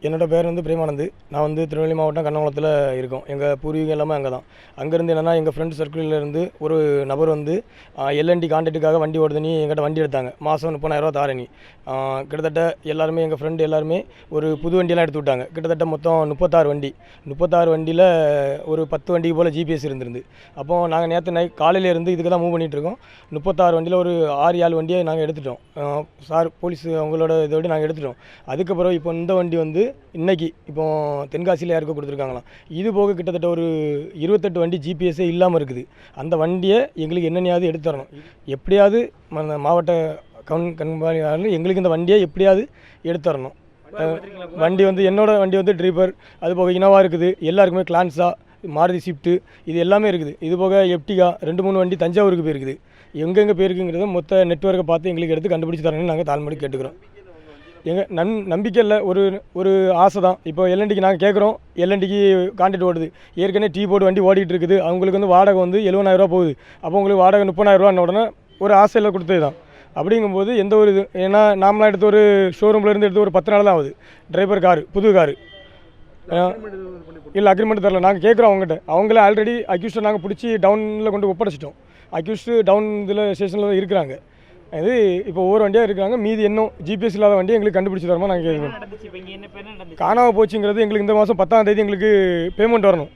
என்னோட பேர் பிரேமானந்த். நான் திருநெல்வேலி மாவட்டம் கண்ணங்குளத்தில் இருக்கோம். எங்கள் பூர்வீகம் எல்லாமே அங்கே தான். அங்கேருந்து என்னென்னா எங்கள் ஃப்ரெண்ட் சர்க்கிளிலேருந்து ஒரு நபர் எல்என்டி கான்ட்ராக்டுக்காக வண்டி ஓடுதுன்னு எங்கிட்ட வண்டி எடுத்தாங்க. மாதம் 30,000 தாரணி. கிட்டத்தட்ட எல்லாருமே எங்கள் ஃப்ரெண்டு எல்லாருமே ஒரு புது வண்டியெல்லாம் எடுத்து விட்டாங்க. கிட்டத்தட்ட மொத்தம் 36 வண்டி. 36 வண்டியில் ஒரு 10 வண்டிக்கு போல் ஜிபிஎஸ் இருந்திருந்து. அப்போது நாங்கள் நேற்று காலையிலேருந்து இதுக்கு தான் மூவ் பண்ணிகிட்ருக்கோம். 36 வண்டியில் ஒரு 6-7 வண்டியை நாங்கள் எடுத்துட்டோம். சார் போலீஸ் அவங்களோட இதோடு நாங்கள் எடுத்துட்டோம். அதுக்கப்புறம் இப்போ இந்த வண்டி இன்றைக்கி இப்போ தென்காசியில் யாருக்கும் கொடுத்துருக்காங்களாம். இது போக கிட்டத்தட்ட ஒரு 28 வண்டி ஜிபிஎஸ்ஸே இல்லாமல் இருக்குது. அந்த வண்டியை எங்களுக்கு என்னென்னையாவது எடுத்து தரணும். எப்படியாவது மாவட்ட கண்காணிப்பாளர் எங்களுக்கு இந்த வண்டியை எப்படியாவது எடுத்து தரணும். வண்டி என்னோட வண்டி ட்ரிப்பர், அது போக இனோவா இருக்குது, எல்லாருக்குமே கிளான்ஸா, மாருதி ஸ்விஃப்ட்டு, இது எல்லாமே இருக்குது. இது போக எப்டிகா 2-3 வண்டி தஞ்சாவூருக்கு போயிருக்குது. எங்கெங்கே போயிருக்குங்கிறத மொத்த நெட்வொர்க்கை பார்த்து எங்களுக்கு எடுத்து கண்டுபிடிச்சி தரணும்னு நாங்கள் தாழ்மொழி கேட்டுக்கிறோம். எங்கள் நம்பிக்கை இல்லை, ஒரு ஆசை தான். இப்போ எல்என்டிக்கு நாங்கள் கேட்குறோம். எல்என்டிக்கு கான்ட்ராக்ட் ஓடுது. ஏற்கனவே டீ போர்டு வண்டி ஓடிட்டு இருக்குது. அவங்களுக்கு வாடகை 70,000 போகுது. அப்போ உங்களுக்கு வாடகை 30,000 உடனே ஒரு ஆசையில் கொடுத்தது தான். அப்படிங்கும்போது எந்த ஒரு இது, ஏன்னா நாமளாக எடுத்து ஒரு ஷோரூம்லேருந்து எடுத்து ஒரு 10 நாள் தான் ஆகுது. டிரைவர் காரு, புது காரு. இல்லை அக்ரிமெண்ட் தரல. நாங்கள் கேட்குறோம் அவங்ககிட்ட. அவங்களே ஆல்ரெடி அக்யூஸ்டை நாங்கள் பிடிச்சி டவுனில் கொண்டு ஒப்படைச்சிட்டோம். அக்யூஸ்டு டவுன் இதில் ஸ்டேஷனில் தான் இருக்கிறாங்க. இது இப்போ ஒவ்வொரு வண்டியாக இருக்கிறாங்க. மீதி இன்னும் ஜிபிஎஸ் இல்லாத வண்டியை எங்களுக்கு கண்டுபிடிச்சி தரமா நாங்கள் கேட்குறோம். காணாமல் போச்சுங்கிறது எங்களுக்கு இந்த மாதம் 10ஆம் தேதி எங்களுக்கு பேமெண்ட் வரணும்.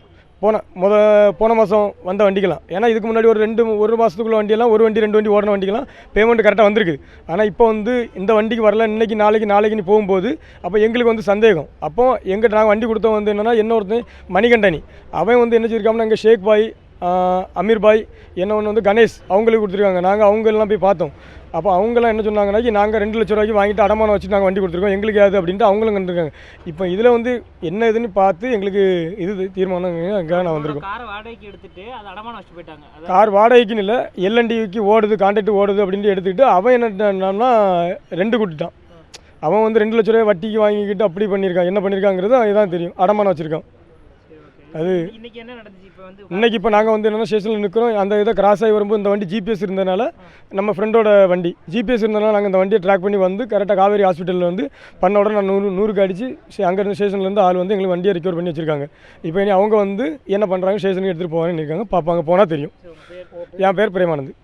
போன மாதம் வந்த வண்டிக்கலாம். ஏன்னா இதுக்கு முன்னாடி ஒரு மாதத்துக்குள்ள வண்டியெல்லாம் ஒரு வண்டி 2 வண்டி ஓடின வண்டிக்கெல்லாம் பேமெண்ட் கரெக்டாக வந்திருக்கு. ஆனால் இப்போ இந்த வண்டிக்கு வரல, இன்றைக்கி நாளைக்கு போகும்போது அப்போ எங்களுக்கு சந்தேகம். அப்போ எங்கிட்ட நாங்கள் வண்டி கொடுத்தவன் என்னென்னா இன்னொருத்தன் மணிகண்டனி, அவன் என்ன செய்யிருக்காங்கன்னா எங்கள் ஷேக் பாய், அமீர் பாய், என்ன ஒன்று கணேஷ் அவங்களுக்கு கொடுத்துருக்காங்க. நாங்கள் அவங்களெலாம் போய் பார்த்தோம். அப்போ அவங்களாம் என்ன சொன்னாங்கன்னா நாங்கள் 2 லட்ச ரூபாய்க்கு வாங்கிட்டு அடமானம் வச்சுட்டு நாங்கள் வண்டி கொடுத்துருக்கோம், எங்களுக்கு யாது அப்படின்ட்டு அவங்களும் கண்டுருக்காங்க. இப்போ இதில் என்ன இதுன்னு பார்த்து எங்களுக்கு இது தீர்மானம் அங்கே நான் வந்திருக்கோம். கார் வாடகைக்குன்னு இல்லை, எல்என்டிக்கு ஓடுது, கான்ட்ராக்ட் ஓடுது அப்படின்ட்டு எடுத்துக்கிட்டு அவன் என்னன்னா 2 கொடுத்துட்டான். அவன் 2 லட்ச ரூபாய் வட்டிக்கு வாங்கிக்கிட்டு அப்படி பண்ணியிருக்கான். என்ன பண்ணியிருக்காங்கிறது அதுதான் தெரியும். அடமானம் வச்சுருக்கான். அது இன்னைக்கு இப்போ நாங்கள் என்னென்னா ஸ்டேஷனில் நிற்கிறோம். அந்த இதை கிராஸ் ஆகி வரும்போது இந்த வண்டி ஜிபிஎஸ் இருந்ததுனால, நம்ம ஃப்ரெண்டோட வண்டி ஜிபிஎஸ் இருந்ததுனால நாங்கள் இந்த வண்டியை ட்ராக் பண்ணி கரெக்டாக காவேரி ஹாஸ்பிட்டலில் பண்ண உடனே நான் 100க்கு அடிச்சு அங்கேருந்து ஸ்டேஷன்லேருந்து ஆள் எங்களுக்கு வண்டியை ரெக்கவர் பண்ணி வச்சுருக்காங்க. இப்போ இனி அவங்க என்ன பண்ணுறாங்க, ஸ்டேஷனுக்கு எடுத்துகிட்டு போவாங்கன்னு இருக்காங்க. பார்ப்பாங்க, போனால் தெரியும். என் பேர் பிரேமானந்த்.